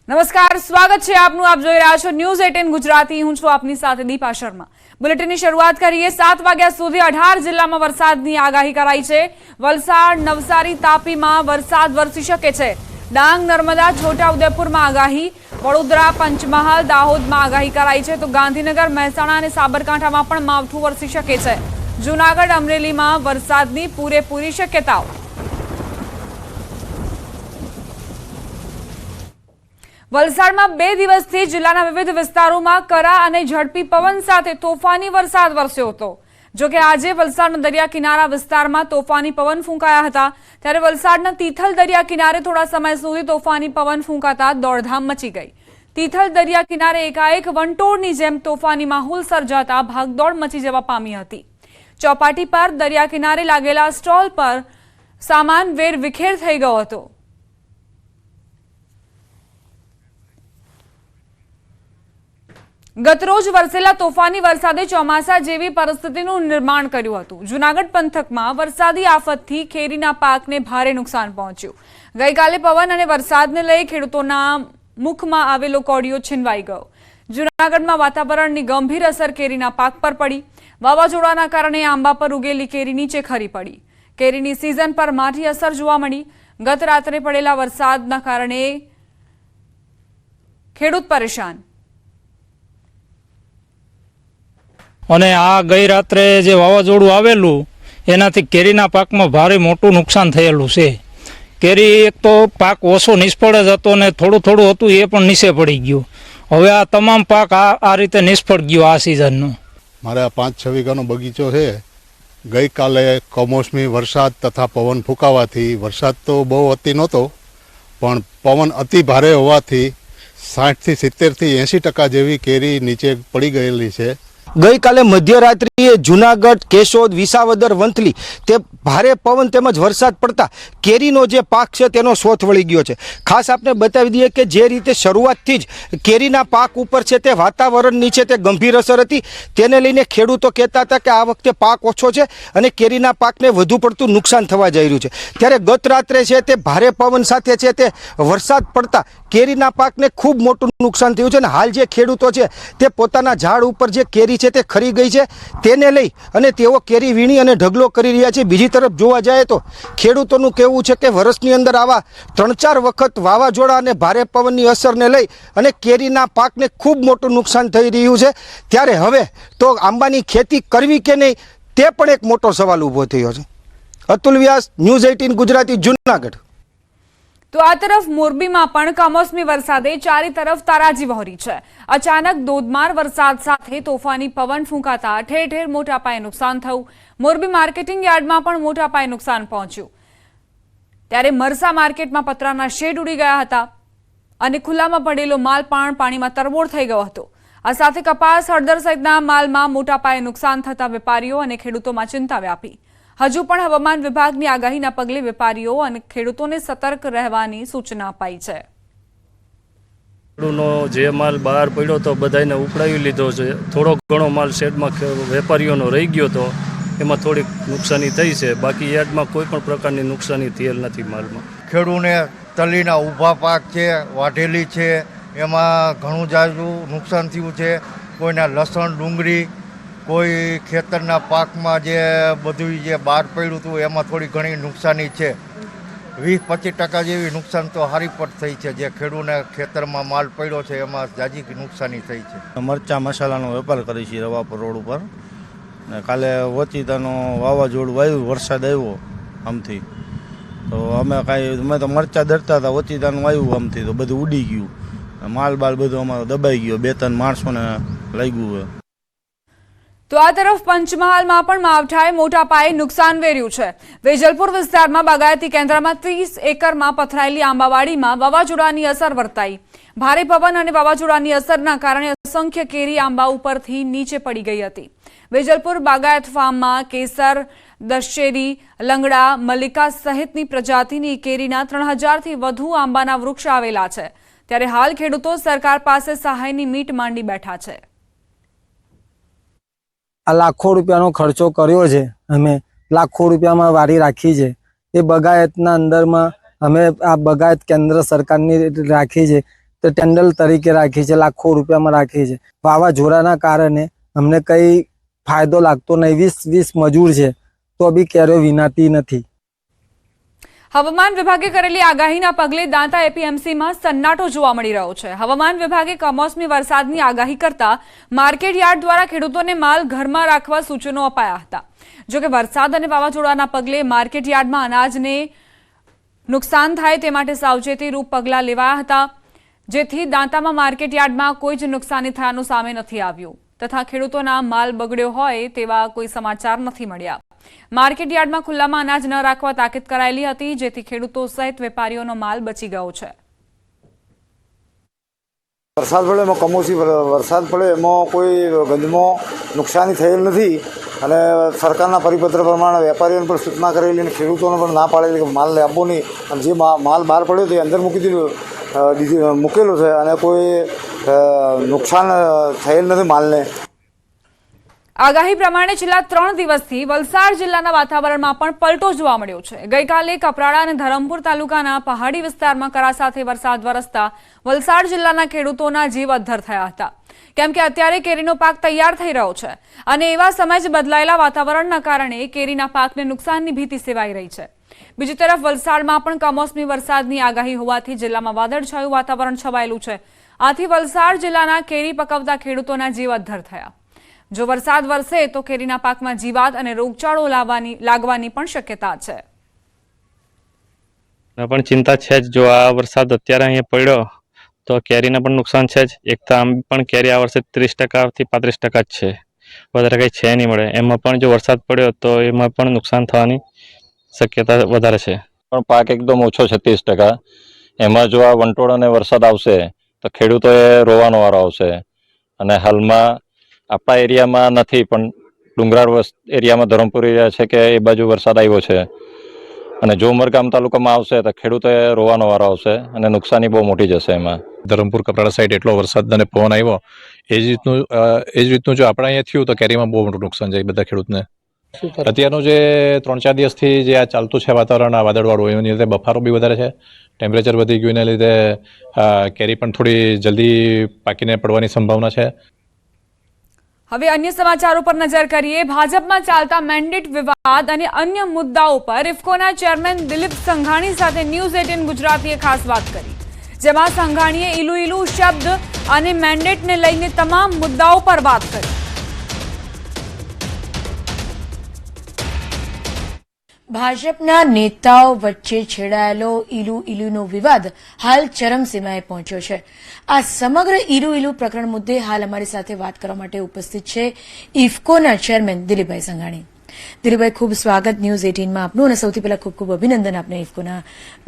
નમસ્કાર, સ્વાગત છે આપનું. આપ જોઈ રહ્યા છો ન્યૂઝ 18 ગુજરાતી. હું છું આપની સાથે દીપા શર્મા. બુલેટિનની શરૂઆત કરીએ. 7 વાગ્યા સુધી 18 જિલ્લામાં વરસાદની આગાહી કરાઈ છે. વલસાડ, નવસારી, તાપીમાં વરસાદ વરસી શકે છે. ડાંગ, નર્મદા, છોટાઉદેપુરમાં આગાહી. વડોદરા, પંચમહાલ, દાહોદમાં આગાહી કરાઈ છે. તો ગાંધીનગર, મહેસાણા અને સાબરકાંઠામાં પણ માવઠું વરસી શકે છે. જૂનાગઢ, અમરેલીમાં વરસાદની પૂરેપૂરી શક્યતાઓ. વલસાડમાં 2 દિવસથી જિલ્લાના વિવિધ વિસ્તારોમાં કરા અને ઝડપી પવન સાથે તોફાની વરસાદ વરસ્યો હતો. જોકે આજે વલસાડના દરિયા કિનારા વિસ્તારમાં તોફાની પવન ફૂંકાયા હતા. ત્યારે વલસાડના તિથલ દરિયા કિનારે થોડા સમય સુધી તોફાની પવન ફૂંકાતા દોડધામ મચી ગઈ. તિથલ દરિયા કિનારે એકાએક વંટોળની જેમ તોફાની માહોલ સર્જાતા ભાગદોડ મચી જવા પામી હતી. ચોપાટી પર દરિયા કિનારે લાગેલા સ્ટોલ પર સામાન વેર વિખેર થઈ ગયો હતો. ગતરોજ વરસેલા તોફાની વરસાદે ચોમાસા જેવી પરિસ્થિતિનું નિર્માણ કર્યું હતું. જૂનાગઢ પંથકમાં વરસાદી આફતથી કેરીના પાકને ભારે નુકસાન પહોંચ્યું. ગઈકાલે પવન અને વરસાદને લઈ ખેડૂતોના મુખમાં આવેલો કોડિયો છીનવાઈ ગયો. જૂનાગઢમાં વાતાવરણની ગંભીર અસર કેરીના પાક પર પડી. વાવાઝોડાના કારણે આંબા પર ઉગેલી કેરી નીચે ખરી પડી. કેરીની સિઝન પર માઠી અસર જોવા મળી. ગત રાત્રે પડેલા વરસાદના કારણે ખેડૂત પરેશાન. અને આ ગઈ રાત્રે જે વાવાઝોડું આવેલું એનાથી કેરીના પાકમાં ભારે મોટું નુકસાન થયેલું છે. કેરી એક તો પાક ઓછો નિષ્ફળ જ હતો ને થોડું થોડું હતું એ પણ નીચે પડી ગયું. હવે આ તમામ પાક આ રીતે નિષ્ફળ ગયો આ સિઝનનો. મારે આ 5-6 વીઘાનો બગીચો છે. ગઈકાલે કમોસમી વરસાદ તથા પવન ફૂંકાવાથી વરસાદ તો બહુ અતિ નહોતો, પણ પવન અતિ ભારે હોવાથી 60 થી 70 થી 80% જેવી કેરી નીચે પડી ગયેલી છે. ગઈકાલે મધ્યરાત્રિએ જૂનાગઢ, કેશોદ, વિસાવદર, વંથલી તે ભારે પવન તેમજ વરસાદ પડતા કેરીનો જે પાક છે તેનો શોથ વળી ગયો છે. ખાસ આપણે બતાવી દઈએ કે જે રીતે શરૂઆતથી જ કેરીના પાક ઉપર છે તે વાતાવરણની છે તે ગંભીર અસર હતી. તેને લઈને ખેડૂતો કહેતા હતા કે આ વખતે પાક ઓછો છે અને કેરીના પાકને વધુ પડતું નુકસાન થવા જઈ રહ્યું છે. ત્યારે ગત રાત્રે છે તે ભારે પવન સાથે છે તે વરસાદ પડતા કેરીના પાકને ખૂબ મોટું નુકસાન થયું છે. અને હાલ જે ખેડૂતો છે તે પોતાના ઝાડ ઉપર જે કેરી તે ખરી ગઈ છે તેને લઈ અને તેઓ કેરી વીણી અને ઢગલો કરી રહ્યા છે. બીજી તરફ જોવા જાય તો ખેડૂતોનું કહેવું છે કે વર્ષની અંદર આવા 3-4 વખત વાવાઝોડા અને ભારે પવનની અસરને લઈ અને કેરીના પાકને ખૂબ મોટું નુકસાન થઈ રહ્યું છે. ત્યારે હવે તો આંબાની ખેતી કરવી કે નહીં તે પણ એક મોટો સવાલ ઊભો થયો છે. અતુલ વ્યાસ, ન્યૂઝ 18 ગુજરાતી, જૂનાગઢ. તો આ તરફ મોરબીમાં પણ કમોસમી વરસાદે ચારે તરફ તારાજી વહોરી છે. અચાનક ધોધમાર વરસાદ સાથે તોફાની પવન ફૂંકાતા ઠેર ઠેર મોટા પાયે નુકસાન થયું. મોરબી માર્કેટિંગ યાર્ડમાં પણ મોટા પાયે નુકસાન પહોંચ્યું. ત્યારે મરસા માર્કેટમાં પતરાના શેડ ઉડી ગયા હતા અને ખુલ્લામાં પડેલો માલ પણ પાણીમાં તરબોળ થઈ ગયો હતો. આ સાથે કપાસ, હળદર સહિતના માલમાં મોટા પાયે નુકસાન થતા વેપારીઓ અને ખેડૂતોમાં ચિંતા વ્યાપી. હજુ પણ હવામાન વિભાગની આગાહીના પગલે વેપારીઓ અને ખેડૂતોને સતર્ક રહેવાની સૂચના અપાઈ છે. ખેડૂતનો જે માલ બહાર પડ્યો તો બધાને ઉપડાવી લીધો છે. થોડો ઘણો માલ શેડમાં વેપારીઓનો રહી ગયો તો એમાં થોડીક નુકસાની થઈ છે. બાકી યાર્ડમાં કોઈ પણ પ્રકારની નુકસાની થયેલ નથી માલમાં. ખેડૂને તલીના ઊભા પાક છે, વાઢેલી છે, એમાં ઘણું જાજુ નુકસાન થયું છે. કોઈના લસણ, ડુંગળી, કોઈ ખેતરના પાકમાં જે બધું જે બહાર પડ્યું હતું એમાં થોડી ઘણી નુકસાની છે. 20-25% જેવી નુકસાન તો હારી પર થઈ છે. જે ખેડૂતને ખેતરમાં માલ પડ્યો છે એમાં જાજી નુકસાની થઈ છે. મરચાં મસાલાનો વેપાર કરી છે રવાપર રોડ ઉપર. ને કાલે વચિતાનો વાવાઝોડું આવ્યું, વરસાદ આવ્યો આમથી તો અમે તો મરચાં દરતા હતા. વચિતાનું આવ્યું આમથી તો બધું ઉડી ગયું. માલ બાલ બધું અમારો દબાઈ ગયો. 2-3 માણસોને લાગ્યું હોય. તો આ તરફ પંચમહાલમાં પણ માવઠાએ મોટા પાયે નુકસાન વેર્યું છે. વેજલપુર વિસ્તારમાં બાગાયતી કેન્દ્રમાં 30 એકરમાં પથરાયેલી આંબાવાડીમાં વાવાઝોડાની અસર વર્તાઈ. ભારે પવન અને વાવાઝોડાની અસરના કારણે અસંખ્ય કેરી આંબા ઉપરથી નીચે પડી ગઈ હતી. વેજલપુર બાગાયત ફાર્મમાં કેસર, દશેરી, લંગડા, મલ્લિકા સહિતની પ્રજાતિની કેરીના 3000થી વધુ આંબાના વૃક્ષ આવેલા છે. ત્યારે હાલ ખેડૂતો સરકાર પાસે સહાયની મીટ માંડી બેઠા છે. આ લાખો રૂપિયાનો ખર્ચો કર્યો છે. અમે લાખો રૂપિયામાં વાડી રાખી છે. એ બગાયતના અંદરમાં અમે આ બગાયત કેન્દ્ર સરકારની રાખી છે. તે ટેન્ડર તરીકે રાખી છે, લાખો રૂપિયામાં રાખી છે. વાવાઝોડાના કારણે અમને કઈ ફાયદો લાગતો નહીં. 20 મજૂર છે તો બી કેરીઓ વિનાતી નથી. હવામાન વિભાગે કરેલી આગાહીના પગલે દાંતા એપીએમસીમાં સન્નાટો જોવા મળી રહ્યો છે. હવામાન વિભાગે કમોસમી વરસાદની આગાહી કરતા માર્કેટ યાર્ડ દ્વારા ખેડૂતોને માલ ઘરમાં રાખવા સૂચનો અપાયા હતા. જોકે વરસાદ અને વાવાઝોડાના પગલે માર્કેટ યાર્ડમાં અનાજને નુકસાન થાય તે માટે સાવચેતીરૂપ પગલાં લેવાયા હતા, જેથી દાંતામાં માર્કેટ યાર્ડમાં કોઈ જ નુકસાની થયાનું સામે નથી આવ્યું તથા ખેડૂતોના માલ બગડ્યો હોય તેવા કોઈ સમાચાર નથી મળ્યા. માર્કેટ યાર્ડમાં ખુલ્લામાં અનાજ ન રાખવા તાકીદ કરાયેલી હતી, જેથી ખેડૂતો સહિત વેપારીઓનો માલ બચી ગયો છે. વરસાદ પડ્યો એમાં કમોસમી વરસાદ પડ્યો એમાં કોઈ ગંદમાં નુકસાની થયેલ નથી અને સરકારના પરિપત્ર પ્રમાણે વેપારીઓને પણ સૂચના કરેલી અને ખેડૂતોને પણ ના પાડેલી કે માલ આપવો નહીં અને જે માલ બહાર પડ્યો તે અંદર મૂકેલો છે અને કોઈ નુકસાન થયેલ નથી માલને. આગાહી પ્રમાણે છેલ્લા 3 દિવસથી વલસાડ જિલ્લાના વાતાવરણમાં પણ પલટો જોવા મળ્યો છે. ગઈકાલે કપરાડા અને ધરમપુર તાલુકાના પહાડી વિસ્તારમાં કરા સાથે વરસાદ વરસતા વલસાડ જિલ્લાના ખેડૂતોના જીવ અદ્ધર થયા હતા, કેમ કે અત્યારે કેરીનો પાક તૈયાર થઈ રહ્યો છે અને એવા સમય જ બદલાયેલા વાતાવરણના કારણે કેરીના પાકને નુકસાનની ભીતિ સેવાઈ રહી છે. બીજી તરફ વલસાડમાં પણ કમોસમી વરસાદની આગાહી હોવાથી જિલ્લામાં વાદળછાયું વાતાવરણ છવાયેલું છે. આથી વલસાડ જિલ્લાના કેરી પકવતા ખેડૂતોના જીવ અદ્ધર થયા. જો વરસાદ વરસે તો કેરીના પાકમાં જીવાત અને રોગચાળો લાગવાની પણ શક્યતા છે. પણ ચિંતા છે જ. જો આ વરસાદ અત્યારે અહીંયા પડ્યો તો કેરીને પણ નુકસાન છે જ. એક તો આમ પણ કેરી આ વર્ષે 30% થી 35% જ છે, વધારે કંઈ છે નહીં મળે. એમાં પણ જો વરસાદ પડ્યો તો એમાં પણ નુકસાન થવાની શક્યતા વધારે છે. પણ પાક એકદમ ઓછો છે 30%. એમાં જો આ વંટોળ અને વરસાદ આવશે તો ખેડૂતોએ રોવાનો વારો આવશે. અને હાલમાં આપણા એરિયામાં નથી પણ ડુંગરાળ એરિયામાં ધરમપુર એરિયા છે કે એ બાજુ વરસાદ આવ્યો છે અને જો ઉમરગામ તાલુકામાં આવશે તો ખેડૂતોએ રોવાનો વારો આવશે અને નુકસાની બહુ મોટી જશે. એમાં ધરમપુર કપરાડા સાઈડ એટલો વરસાદ અને પવન આવ્યો એ જ રીતનું જો આપણે અહીંયા થયું તો કેરીમાં બહુ મોટું નુકસાન જાય બધા ખેડૂતને. અત્યારનું જે 3-4 દિવસથી જે આ ચાલતું છે વાતાવરણ, આ વાદળવાળું, એની લીધે બફારો બી વધારે છે, ટેમ્પરેચર વધી ગયું, એને લીધે કેરી પણ થોડી જલ્દી પાકીને પડવાની સંભાવના છે. હવે અન્ય સમાચારો પર નજર કરીએ. ભાજપમાં ચાલતા મેન્ડેટ વિવાદ અને અન્ય મુદ્દાઓ પર ઇફકોના ચેરમેન દિલીપ સંઘાણી સાથે ન્યૂઝ 18 ગુજરાતીએ ખાસ વાત કરી, જેમાં સંઘાણીએ ઈલુ ઈલુ શબ્દ અને મેન્ડેટને લઈને તમામ મુદ્દાઓ પર વાત કરી. ભાજપના નેતાઓ વચ્ચે છેડાયેલો ઈલુ ઈલુનો વિવાદ હાલ ચરમસીમાએ પહોંચ્યો છે. આ સમગ્ર ઈલુ ઈલુ પ્રકરણ મુદ્દે હાલ અમારી સાથે વાત કરવા માટે ઉપસ્થિત છે ઇફકોના ચેરમેન દિલીપભાઈ સંઘાણી. દિલીપભાઈ, ખૂબ સ્વાગત ન્યૂઝ 18માં આપનું અને સૌથી પહેલા ખૂબ ખૂબ અભિનંદન આપને ઇફકોના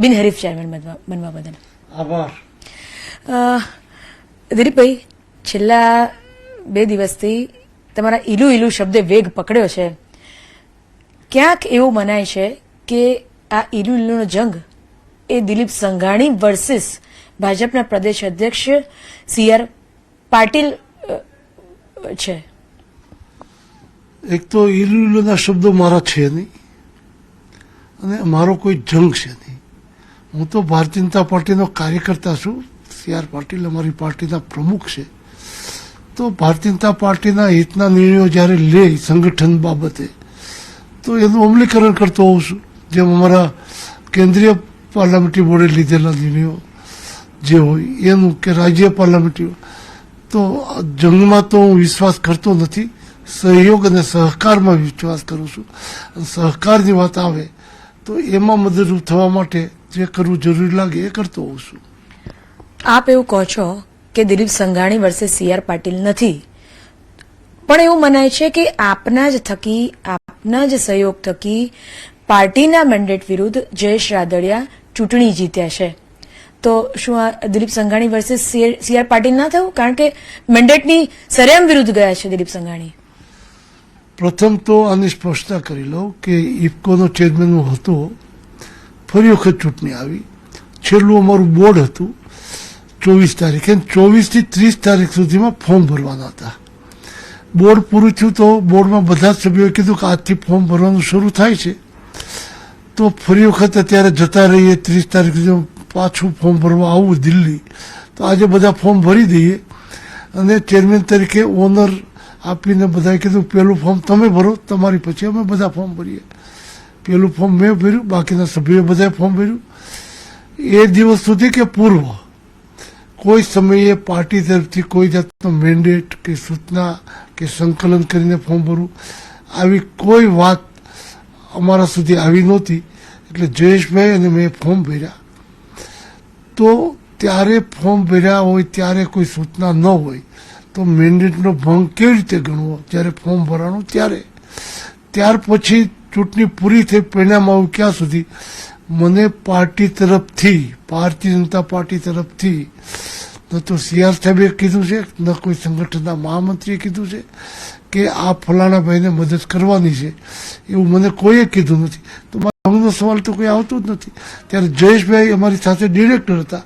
બિનહરીફ ચેરમેન બનવા બદલ. આભાર. દિલીપભાઈ, છેલ્લા 2 દિવસથી તમારા ઈલુ ઈલુ શબ્દે વેગ પકડ્યો છે. ક્યાંક એવું મનાય છે કે આ ઈલુ ઈલુનો જંગ એ દિલીપ સંઘાણી વર્સિસ ભાજપના પ્રદેશ અધ્યક્ષ CR પાટીલ છે. એક તો ઈલુ ઈલુના શબ્દો મારા છે નહીં અને મારો કોઈ જંગ છે નહીં. હું તો ભારતીય જનતા પાર્ટીનો કાર્યકર્તા છું. CR પાટીલ અમારી પાર્ટીના પ્રમુખ છે. તો ભારતીય જનતા પાર્ટીના હિતના નિર્ણયો જ્યારે લે સંગઠન બાબતે તો એનું અમલીકરણ કરતો હોઉં છું. જેમ અમારા કેન્દ્રીય પાર્લામેન્ટરી બોર્ડે લીધેલા નિર્ણયો જે હોય એનું કે રાજ્ય પાર્લામેન્ટરી, તો જંગમાં તો હું વિશ્વાસ કરતો નથી. સહયોગ અને સહકારમાં વિશ્વાસ કરું છું. અને સહકારની વાત આવે તો એમાં મદદરૂપ થવા માટે જે કરવું જરૂરી લાગે એ કરતો હોઉં છું. આપ એવું કહો છો કે દિલીપ સંઘાણી વર્સિસ CR પાટીલ નથી, પણ એવું મનાય છે કે આપના જ થકી, આપના જ સહયોગ થકી પાર્ટીના મેન્ડેટ વિરુદ્ધ જયેશ રાદડિયા ચૂંટણી જીત્યા છે. તો શું આ દિલીપ સંઘાણી વર્સિસ CR પાટીલ ના થયું? કારણ કે મેન્ડેટની સરેઆમ વિરુદ્ધ ગયા છે દિલીપ સંઘાણી. પ્રથમ તો આની સ્પષ્ટતા કરી લઉં કે ઇફકોનો ચેરમેન હું હતો. ફરી વખત ચૂંટણી આવી. છેલ્લું અમારું બોર્ડ હતું 24 તારીખે. 24 થી 30 તારીખ સુધીમાં ફોર્મ ભરવાના હતા. બોર્ડ પૂરું થયું તો બોર્ડમાં બધા જ સભ્યોએ કીધું કે આજથી ફોર્મ ભરવાનું શરૂ થાય છે. તો ફરી વખત અત્યારે જતા રહીએ 30 તારીખ સુધી પાછું ફોર્મ ભરવા આવું દિલ્હી, તો આજે બધા ફોર્મ ભરી દઈએ અને ચેરમેન તરીકે ઓનર આપીને બધાએ કીધું પહેલું ફોર્મ તમે ભરો, તમારી પછી અમે બધા ફોર્મ ભરીએ. પહેલું ફોર્મ મેં ભર્યું, બાકીના સભ્યોએ બધાએ ફોર્મ ભર્યું. એ દિવસ સુધી કે પૂર્વ કોઈ સમયે પાર્ટી તરફથી કોઈ જાતનો મેન્ડેટ કે સૂચના કે સંકલન કરીને ફોર્મ ભરવું આવી કોઈ વાત અમારા સુધી આવી નહોતી. એટલે જયેશભાઈ અને મેં ફોર્મ ભર્યા. તો ત્યારે ફોર્મ ભર્યા હોય ત્યારે કોઈ સૂચના ન હોય તો મેન્ડેટનો ભંગ કેવી રીતે ગણવો જ્યારે ફોર્મ ભરાણું ત્યારે. ત્યાર પછી ચૂંટણી પૂરી થઈ, પરિણામ આવ્યું ક્યાં સુધી, મને પાર્ટી તરફથી, ભારતીય જનતા પાર્ટી તરફથી ન તો CR સાહેબે કીધું છે, ન કોઈ સંગઠનના મહામંત્રીએ કીધું છે કે આ ફલાણા ભાઈને મદદ કરવાની છે, એવું મને કોઈએ કીધું નથી. તો ભંગનો સવાલ તો કોઈ આવતો જ નથી. ત્યારે જયેશભાઈ અમારી સાથે ડિરેક્ટર હતા,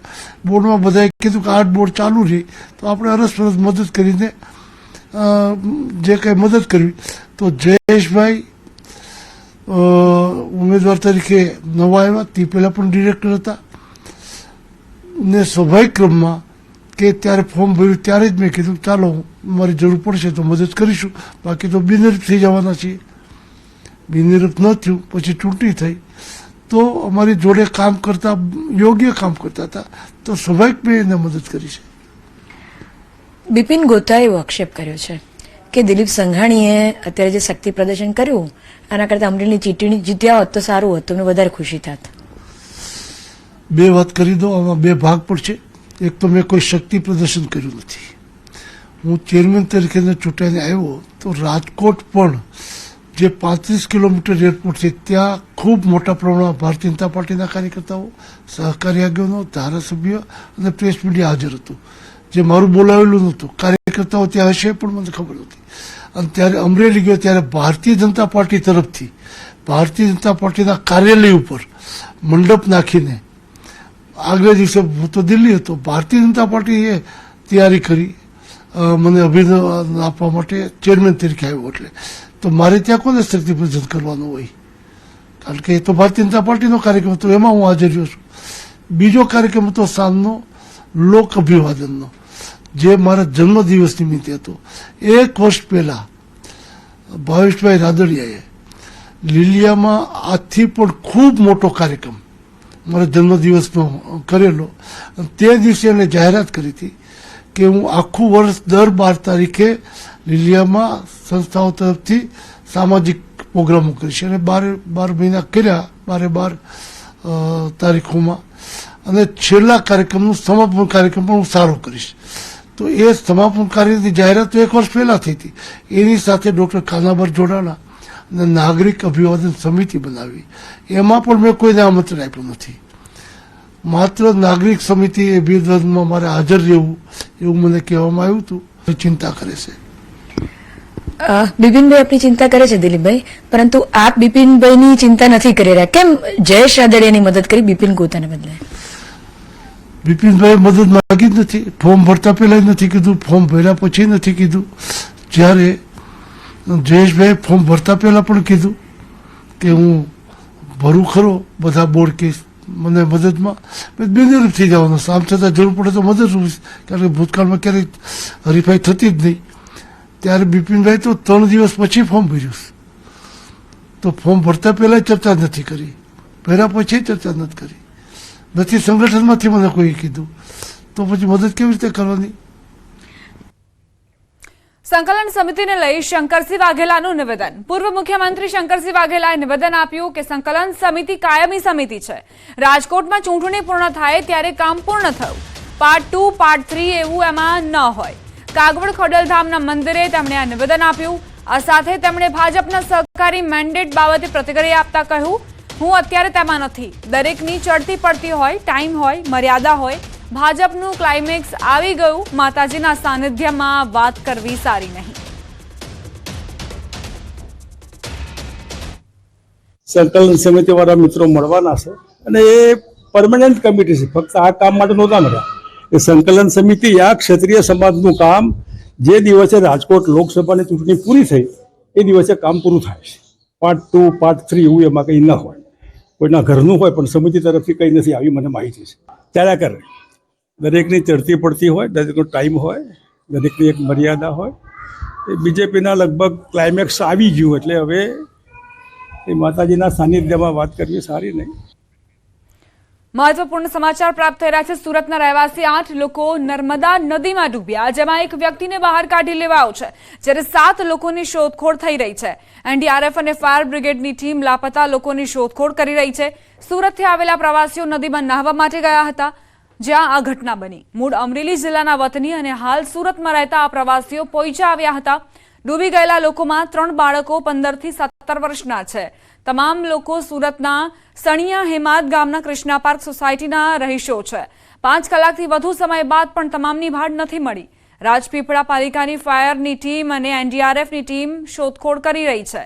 બોર્ડમાં બધાએ કીધું કે આ બોર્ડ ચાલુ રહે તો આપણે અરસપરસ મદદ કરીને જે કંઈ મદદ કરવી. તો જયેશભાઈ ઉમેદવાર તરીકે નવા આવ્યા, તે પહેલાં પણ ડિરેક્ટર હતા ને સ્વાભાવિક ક્રમમાં કે ત્યારે ફોર્મ ભર્યું ત્યારે જ મેં કીધું ચાલો મારી જરૂર પડશે તો મદદ કરીશું, બાકી તો બિનહરીફ થઈ જવાના છીએ. બિનહરીફ ન થયું, પછી ચૂંટણી થઈ તો અમારી જોડે કામ કરતા, યોગ્ય કામ કરતા હતા તો સ્વાભાવિક મેં એને મદદ કરી છે. બિપિન ગોતાએ એવો આક્ષેપ કર્યો છે કે દિલીપ સંઘાણીએ અત્યારે જે શક્તિ પ્રદર્શન કર્યું આના કરતાં અમરેલીની ચૂંટણી જીત્યા હોત તો સારું હોત, તમને વધારે ખુશી થાત. બે વાત કરી દો, આમાં બે ભાગ પડશે. એક તો મેં કોઈ શક્તિ પ્રદર્શન કર્યું નથી. હું ચેરમેન તરીકે ચૂંટાઈને આવ્યો તો રાજકોટ પણ જે 35 કિલોમીટર એરપોર્ટ છે ત્યાં ખૂબ મોટા પ્રમાણમાં ભારતીય જનતા પાર્ટીના કાર્યકર્તાઓ, સહકારી આગેવાનો, ધારાસભ્ય અને પ્રેસ મીડિયા હાજર હતું. જે મારું બોલાવેલું નહોતું, કાર્યકર્તાઓ ત્યાં હશે પણ મને ખબર નથી. અને ત્યારે અમરેલી ગયો ત્યારે ભારતીય જનતા પાર્ટી તરફથી ભારતીય જનતા પાર્ટીના કાર્યાલય ઉપર મંડપ નાખીને આગલા દિવસે હું તો દિલ્હી હતો, ભારતીય જનતા પાર્ટીએ તૈયારી કરી મને અભિનંદન આપવા માટે ચેરમેન તરીકે આવ્યો. એટલે તો મારે ત્યાં કોને શક્તિ પ્રદર્શન કરવાનું હોય, કારણ કે એ તો ભારતીય જનતા પાર્ટીનો કાર્યક્રમ હતો, એમાં હું હાજર રહ્યો છું. બીજો કાર્યક્રમ હતો સાંજનો લોક અભિવાદનનો, જે મારા જન્મદિવસ નિમિત્તે હતો. 1 વર્ષ પહેલાં ભાવેશભાઈ રાદડિયાએ લીલિયામાં આજથી પણ ખૂબ મોટો કાર્યક્રમ મારા જન્મદિવસનો કરેલો. તે દિવસે એને જાહેરાત કરી હતી કે હું આખું વર્ષ દર 12 તારીખે લીલિયામાં સંસ્થાઓ તરફથી સામાજિક પ્રોગ્રામો કરીશ. અને 12 મહિના કર્યા, 12 તારીખોમાં. અને છેલ્લા કાર્યક્રમનું સમાપન કાર્યક્રમ પણ હું સારો કરીશ. તો એ સમાપન કાર્યની જાહેરાત તો 1 વર્ષ પહેલાં થઈ હતી. એની સાથે ડૉક્ટર ખાનાબર જોડાણા અને નાગરિક અભિવાદન સમિતિ બનાવી. એમાં પણ મેં કોઈને આમંત્રણ આપ્યું નથી. માત્ર નાગરિક સમિતિ અભિવાદનમાં મારે હાજર રહેવું એવું મને કહેવામાં આવ્યું હતું. ચિંતા કરે છે બિપિનભાઈ, આપની ચિંતા કરે છે દિલીપભાઈ, પરંતુ આપ બિપિનભાઈની ચિંતા નથી કરી રહ્યા. કેમ જયેશ રાદડિયાની મદદ કરી બિપિન ગોતાને બદલે? બિપિનભાઈ મદદ માગી જ નથી. ફોર્મ ભરતા પહેલાં નથી કીધું, ફોર્મ ભર્યા પછી નથી કીધું. જ્યારે જયેશભાઈ ફોર્મ ભરતા પહેલાં પણ કીધું કે હું ભરું ખરો બધા બોર્ડ કેસ મને મદદમાં, બિનહરીફ થઈ જવાનો, આમ છતાં જરૂર પડે તો મદદરૂપ, કારણ કે ભૂતકાળમાં ક્યારેય હરીફાઈ થતી જ નહીં. ત્યારે બિપિનભાઈ તો 3 દિવસ પછી ફોર્મ ભર્યું. તો ફોર્મ ભરતા પહેલાં ચર્ચા નથી કરી, ભર્યા પછી ચર્ચા નથી કરી. નથી સંગઠનમાંથી મને કોઈ કીધું, તો પછી મદદ કેવી રીતે કરવાની? સંકલન સમિતિને લઈ શંકરસિંહ વાઘેલાનું નિવેદન. પૂર્વ મુખ્યમંત્રી શંકરસિંહ વાઘેલાએ નિવેદન આપ્યું કે સંકલન સમિતિ કાયમી સમિતિ છે. રાજકોટમાં ચૂંટણી પૂર્ણ થાય ત્યારે કામ પૂર્ણ થયું. પાર્ટ 2, પાર્ટ 3 એવું એમાં ન હોય. કાગવડ ખોડલધામના મંદિરે તેમણે આ નિવેદન આપ્યું. આ સાથે તેમણે ભાજપના સહકારી મેન્ડેટ બાબતે પ્રતિક્રિયા આપતા કહ્યું, હું અત્યારે તેમાં નથી. દરેકની ચડતી પડતી હોય, ટાઈમ હોય, મર્યાદા હોય. ભાજપનું ક્લાઇમેક્સ આવી ગયું. માતાજીના સાનિધ્યમાં વાત કરવી સારી નહીં. સંકલન સમિતિ વાળા મિત્રો મળવાના છે અને એ પરમાનન્ટ કમિટી છે, ફક્ત આ કામ માટે નહોતા મળ્યા. એ સંકલન સમિતિ આ ક્ષત્રિય સમાજનું કામ જે દિવસે રાજકોટ લોકસભાની ચૂંટણી પૂરી થઈ એ દિવસે કામ પૂરું થાય છે. પાર્ટ 2, પાર્ટ 3 એવું એમાં કંઈ ન હોય. કોઈના ઘરનું હોય પણ સમિતિ તરફથી કંઈ નથી આવી મને માહિતી છે. ચાલ્યા કરે. દરેકની ચડતી પડતી હોય, દરેકનો ટાઈમ હોય, દરેકની એક મર્યાદા હોય. એ બીજેપીના લગભગ ક્લાઇમેક્સ આવી ગયું એટલે હવે એ માતાજીના સાનિધ્યમાં વાત કરવી સારી નહીં. મહત્વપૂર્ણ સમાચાર પ્રાપ્ત થઈ રહ્યા છે. સુરતના રહેવાસી 8 લોકો નર્મદા નદીમાં ડૂબ્યા, જેમાં એક વ્યક્તિને બહાર કાઢી લેવાયો છે, જ્યારે 7 લોકોની શોધખોળ થઈ રહી છે. એનડીઆરએફ અને ફાયર બ્રિગેડની ટીમ લાપતા લોકોની શોધખોળ કરી રહી છે. સુરતથી આવેલા પ્રવાસીઓ નદીમાં નહાવા માટે ગયા હતા, જ્યાં આ ઘટના બની. મૂળ અમરેલી જિલ્લાના વતની અને હાલ સુરતમાં રહેતા આ પ્રવાસીઓ પોઈચા આવ્યા હતા. ડૂબી ગયેલા લોકોમાં 3 બાળકો 15 થી 17 વર્ષના છે. તમામ લોકો સુરતના સણિયા હેમાદ ગામના કૃષ્ણા પાર્ક સોસાયટીના રહીશો છે. 5 કલાકથી વધુ સમય બાદ પણ તમામની ભાડ નથી મળી. રાજપીપળા પાલિકાની ફાયરની ટીમ અને એનડીઆરએફની ટીમ શોધખોળ કરી રહી છે.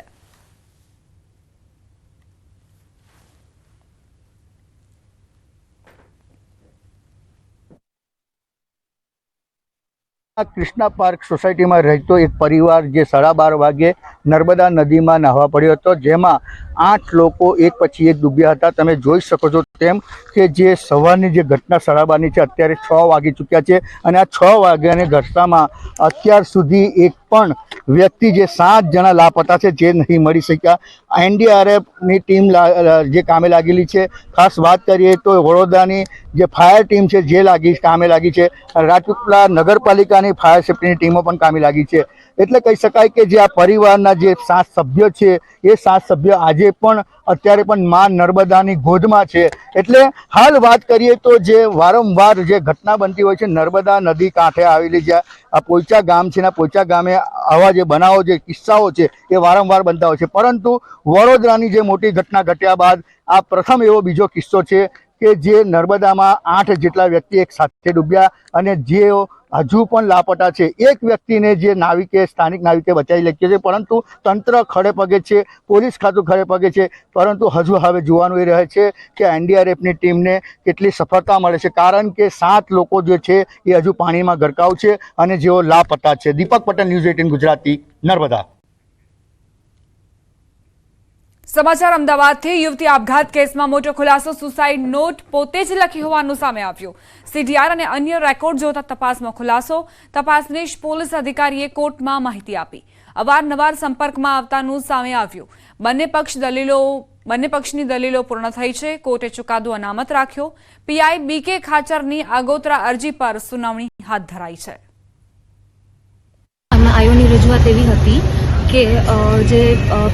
કૃષ્ણા પાર્ક સોસાયટીમાં રહેતો એક પરિવાર જે 12:30 વાગે નર્મદા નદીમાં નહાવા પડ્યો હતો, જેમાં 8 લોકો એક પછી એક ડૂબ્યા હતા. તમે જોઈ શકો છો તેમ કે જે સવારની જે ઘટના 12:30 છે, અત્યારે 6 વાગી ચૂક્યા છે અને આ 6 વાગ્યાની ઘટનામાં અત્યાર સુધી એક પણ વ્યક્તિ જે 7 જણા લાપતા છે જે નહીં મળી શક્યા. એનડીઆરએફની ટીમ જે કામે લાગેલી છે. ખાસ વાત કરીએ તો વડોદરાની જે ફાયર ટીમ છે જે કામે લાગી છે. રાજપીપળા નગરપાલિકાની ફાયર સેફ્ટીની ટીમો પણ કામે લાગી છે. એટલે કહી શકાય કે જે આ પરિવારના જે 7 સભ્યો છે એ 7 સભ્યો આજે પણ અત્યારે પણ મા નર્મદાની ગોદમાં છે. એટલે હાલ વાત કરીએ તો જે વારંવાર જે ઘટના બનતી હોય છે નર્મદા નદી કાંઠે આવેલી જે આ પોઈચા ગામ છે, પોઈચા ગામે આવા જે બનાવો જે કિસ્સાઓ છે એ વારંવાર બનતા હોય છે. પરંતુ વડોદરાની જે મોટી ઘટના ઘટ્યા બાદ આ પ્રથમ એવો બીજો કિસ્સો છે કે જે નર્મદામાં 8 જેટલા વ્યક્તિ એક સાથે ડૂબ્યા અને જે હજુ પણ લાપતા છે. એક વ્યક્તિને જે સ્થાનિક નાવિકે બચાવી લખ્યો છે, પરંતુ તંત્ર ખડે પગે છે, પોલીસ ખાતું ખડે પગે છે. પરંતુ હજુ હવે જોવાનું એ રહે છે કે એનડીઆરએફની ટીમને કેટલી સફળતા મળે છે, કારણ કે 7 લોકો જે છે એ હજુ પાણીમાં ગરકાવ છે અને જેઓ લાપતા છે. દીપક પટેલ, ન્યૂઝ 18 ગુજરાતી, નર્મદા. સમાચાર અમદાવાદથી. યુવતી આપઘાત કેસમાં મોટો ખુલાસો. સુસાઇડ નોટ પોતે જ લખી હોવાનું સામે આવ્યું. સીડીઆર અને અન્ય રેકોર્ડ જોતા તપાસમાં ખુલાસો. તપાસનીશ પોલીસ અધિકારીએ કોર્ટમાં માહિતી આપી. અવારનવાર સંપર્કમાં આવતાનું સામે આવ્યું. બંને પક્ષની દલીલો પૂર્ણ થઈ છે. કોર્ટે ચુકાદો અનામત રાખ્યો. પીઆઈ બીકે ખાચરની આગોતરા અરજી પર સુનાવણી હાથ ધરાઈ છે. આયોની રજૂઆત એવી હતી કે જે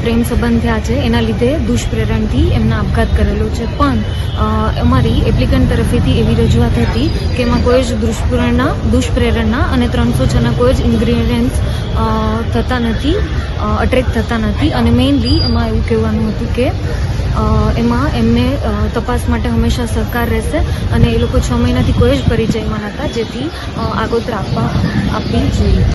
પ્રેમ સંબંધ થયા છે એના લીધે દુષ્પ્રેરણથી એમના આપઘાત કરેલો છે. પણ અમારી એપ્લિકન્ટ તરફથી એવી રજૂઆત હતી કે એમાં કોઈ જ દુષ્પ્રેરણના અને 306ના કોઈ જ ઇન્ગ્રીડિયન્ટ્સ થતા નથી, અટ્રેક્ટ થતા નથી. અને મેઇનલી એમાં એવું કહેવાનું હતું કે એમાં એમને તપાસ માટે હંમેશા સહકાર રહેશે અને એ લોકો 6 મહિનાથી કોઈ જ પરિચયમાં નહોતા, જેથી આગોતરા આપવી જોઈએ.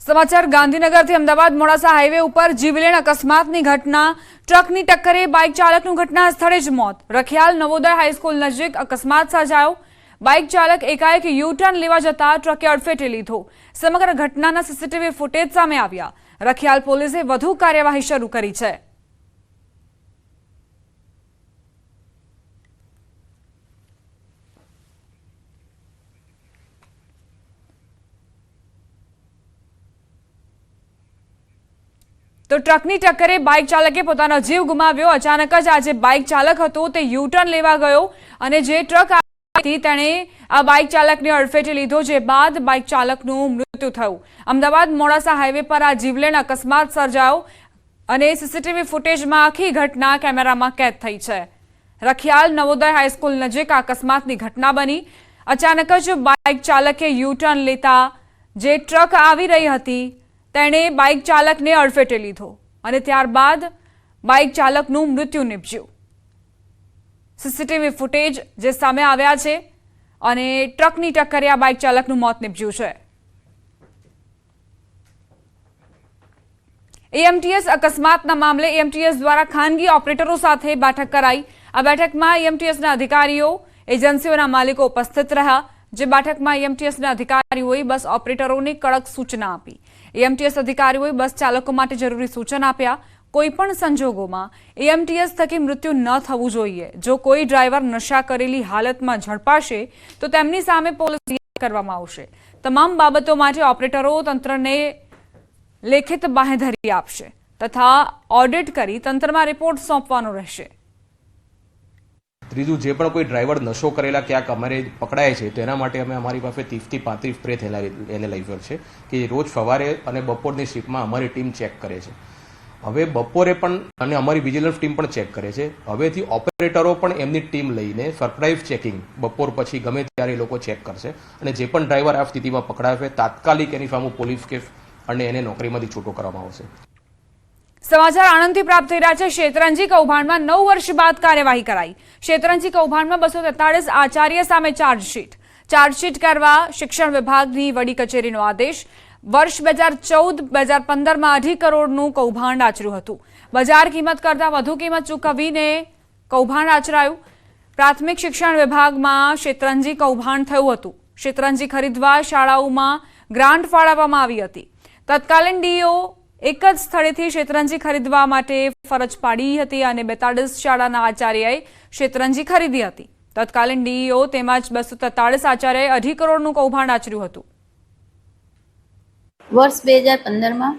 સમાચાર ગાંધીનગરથી. અમદાવાદ મોડાસા હાઈવે ઉપર જીવલેણ અકસ્માતની ઘટના. ટ્રકની ટક્કરે બાઇક ચાલકનું ઘટના સ્થળે જ મોત. રખિયાલ નવોદય હાઈસ્કૂલ નજીક અકસ્માત સર્જાયો. બાઇક ચાલક એકાએક યુ-ટર્ન લેવા જતા ટ્રકે અડફેટે લીધો. સમગ્ર ઘટનાના સીસીટીવી ફૂટેજ સામે આવ્યા. રખિયાલ પોલીસે વધુ કાર્યવાહી શરૂ કરી છે. તો ટ્રકની ટક્કરે બાઇક ચાલકે પોતાનો જીવ ગુમાવ્યો. અચાનક જ આ જે બાઇક ચાલક હતો તે યુ-ટર્ન લેવા ગયો અને જે ટ્રક હતી તેણે આ બાઇક ચાલકને અડફેટે લીધો, જે બાદ બાઇક ચાલકનું મૃત્યુ થયું. અમદાવાદ મોડાસા હાઈવે પર આ જીવલેણ અકસ્માત સર્જાયો અને સીસીટીવી ફૂટેજમાં આખી ઘટના કેમેરામાં કેદ થઈ છે. રખિયાલ નવોદય હાઈસ્કૂલ નજીક આ અકસ્માતની ઘટના બની. અચાનક જ બાઇક ચાલકે યુ-ટર્ન લેતા જે ટ્રક આવી રહી હતી તેણે બાઇક ચાલકને અડફેટે લીધો અને ત્યારબાદ બાઇક ચાલકનું મૃત્યુ નિપજ્યું. સીસીટીવી ફૂટેજ જે સામે આવ્યા છે અને ટ્રકની ટક્કરે આ બાઇક ચાલકનું મોત નિપજ્યું છે. એએમટીએસ અકસ્માતના મામલે એએમટીએસ દ્વારા ખાનગી ઓપરેટરો સાથે બેઠક કરાઈ. આ બેઠકમાં એએમટીએસના અધિકારીઓ, એજન્સીઓના માલિકો ઉપસ્થિત રહ્યા. જે બેઠકમાં એએમટીએસના અધિકારીઓએ બસ ઓપરેટરોને કડક સૂચના આપી. એએમટીએસ અધિકારીઓએ બસ ચાલકો માટે જરૂરી સૂચન આપ્યા. કોઈપણ સંજોગોમાં એએમટીએસ થકી મૃત્યુ ન થવું જોઈએ. જો કોઈ ડ્રાઈવર નશા કરેલી હાલતમાં ઝડપાશે તો તેમની સામે પોલીસ કરવામાં આવશે. તમામ બાબતો માટે ઓપરેટરો તંત્રને લેખિત બાંહેધરી આપશે તથા ઓડિટ કરી તંત્રમાં રિપોર્ટ સોંપવાનો રહેશે. ત્રીજું, જે પણ કોઈ ડ્રાઈવર નશો કરેલા ક્યાંક અમારે પકડાય છે તો એના માટે અમે અમારી પાસે 30થી 35 સ્પ્રે એનાલાઇઝર છે કે રોજ સવારે અને બપોરની શિફ્ટમાં અમારી ટીમ ચેક કરે છે. હવે બપોરે પણ અને અમારી વિજિલન્સ ટીમ પણ ચેક કરે છે. હવેથી ઓપરેટરો પણ એમની ટીમ લઈને સરપ્રાઇઝ ચેકિંગ બપોર પછી ગમે ત્યારે એ લોકો ચેક કરશે અને જે પણ ડ્રાઈવર આ સ્થિતિમાં પકડાશે તાત્કાલિક એની સામે પોલીસ કેસ અને એને નોકરીમાંથી છૂટો કરવામાં આવશે. સમાચાર આણંદથી પ્રાપ્ત થઈ રહ્યા છે. શેતરંજી કૌભાંડમાં 9 વર્ષ બાદ કાર્યવાહી કરાઈ. શેતરંજી કૌભાંડમાં 243 આચાર્ય સામે ચાર્જશીટ કરવા શિક્ષણ વિભાગની વડી કચેરીનો આદેશ. વર્ષ 2014-2015માં 2.5 કરોડનું કૌભાંડ આચર્યું હતું. બજાર કિંમત કરતાં વધુ કિંમત ચૂકવીને કૌભાંડ આચરાયું. પ્રાથમિક શિક્ષણ વિભાગમાં શેતરંજી કૌભાંડ થયું હતું. શેતરંજી ખરીદવા શાળાઓમાં ગ્રાન્ટ ફાળવવામાં આવી હતી. તત્કાલીન ડીઓ એક જ સ્થળેથી શેતરંજી ખરીદવા માટે ફરજ પાડી હતી અને 42 શાળાના આચાર્યએ શેતરંજી ખરીદી હતી. તત્કાલીન ડીઈઓ તેમજ 243 આચાર્યએ 2.5 કરોડનું કૌભાંડ આચર્યું હતું. વર્ષ 2015માં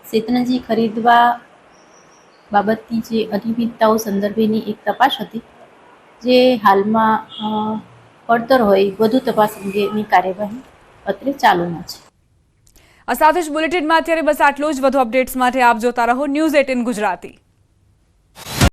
શેતરંજી ખરીદવા બાબતની જે અનિયમિતતાઓ સંદર્ભેની એક તપાસ હતી, જે હાલમાં પડતર હોય વધુ તપાસ અંગેની કાર્યવાહી અત્રે ચાલુમાં છે. આ સાથે જ બુલેટિનમાં અત્યારે બસ આટલું જ. વધુ અપડેટ્સ માટે આપ જોતા રહો ન્યૂઝ 18 ગુજરાતી.